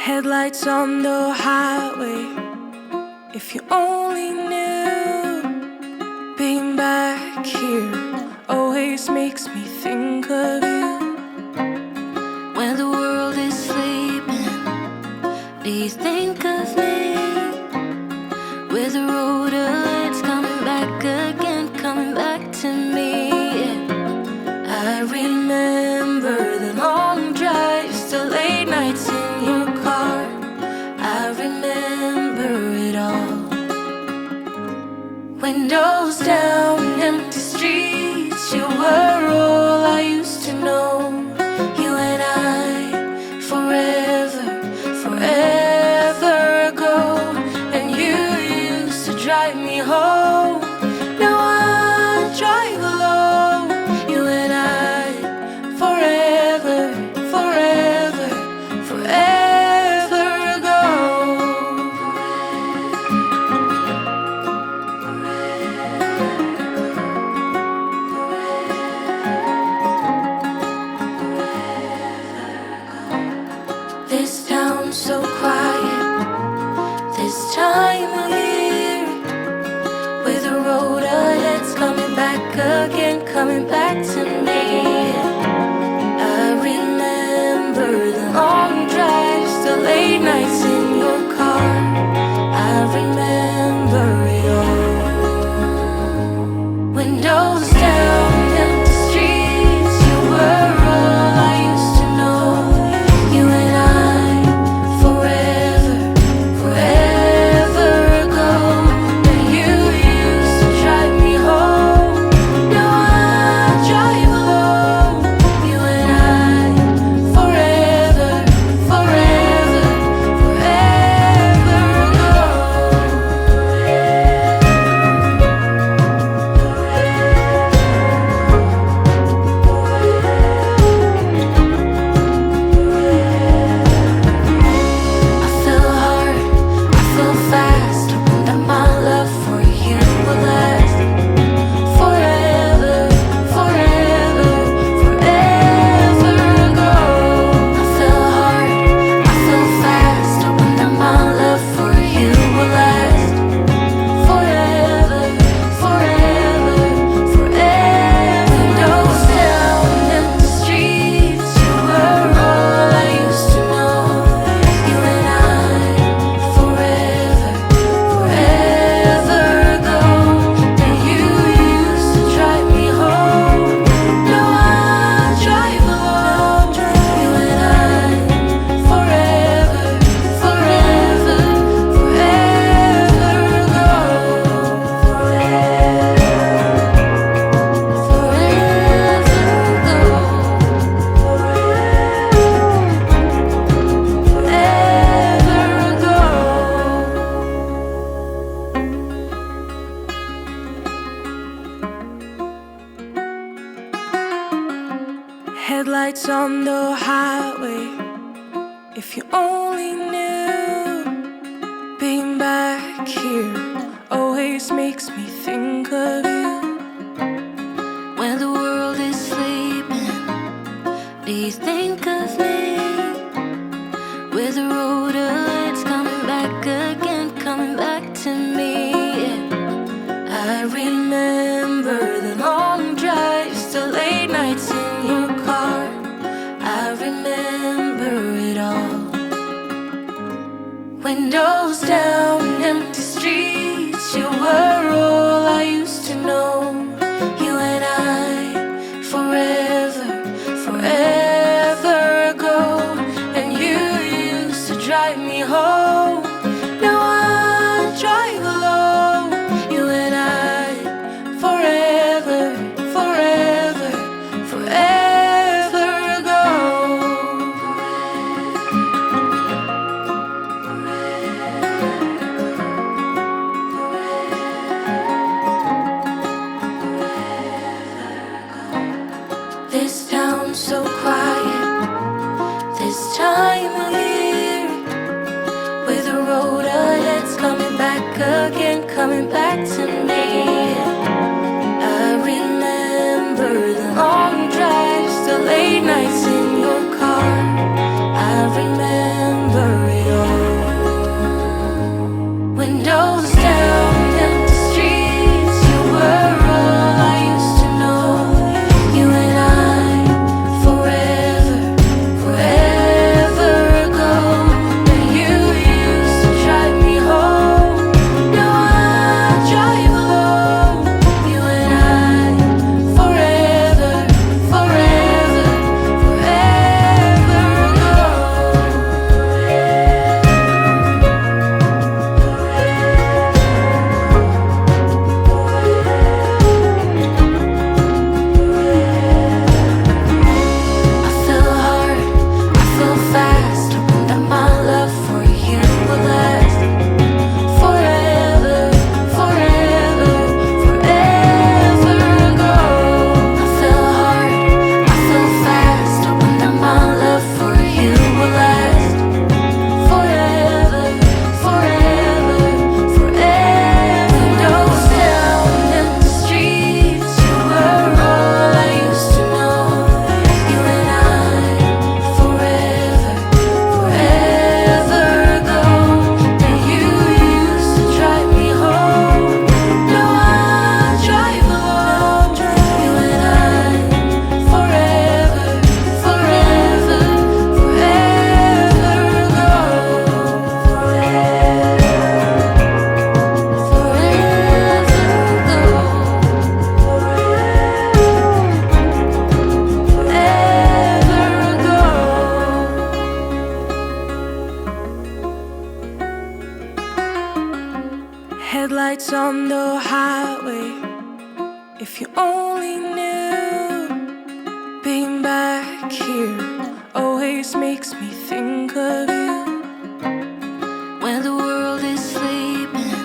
Headlights on the highway. If you only knew, being back here always makes me think of you. When the world is sleeping, do you think of me? With the road ahead's coming back again, coming back to me. I remember the long drives, the late nights in your car. I remember it all. Windows down, empty streets, you were all I used to know. You and I, forever, forever ago. And you used to drive me home. Now I drive alone. You and I, forever, forever, forever ago. This town's so quiet, this time of year, with the road ahead's coming back again, coming back to me. I remember the long drives, the late nights in your car. I remember it all. Windows down, empty streets, you were all I used to know. You and I, forever, forever ago. And you used to drive me home. Now I drive alone. You and I, forever, forever, forever ago. I fell hard, I fell fast, hoping that my love for you will last forever, forever, forever ago. I fell hard, I fell fast, hoping that my love for you will last forever, forever, forever. Windows down, empty streets, you were all I used to know. You and I, forever, forever ago. And you used to drive me home. Now I drive alone. You and I, forever, forever, forever ago. Headlights on the highway. If you only knew, being back here always makes me think of you. When the world is sleeping, do you think of me? With the road ahead's coming back again, coming back to me. I remember the long drives, the late nights in your car. I remember it all. Windows down, empty streets, you were all I used to know. You and I, forever, forever ago. And you used to drive me home. Now I drive alone. You and I, forever, forever, forever ago. This town's so quiet, this time of year, with the road ahead's coming back again, coming back to me. I remember the long drives, the late nights in your car. I remember it. makes me think of you. When the world is sleeping,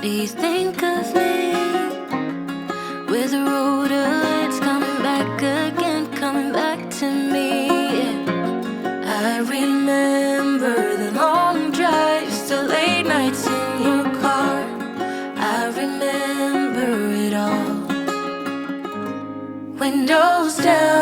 do you think of me? With the road ahead's coming back again, coming back to me, yeah. I remember the long drives, the late nights in your car. I remember it all. Windows down,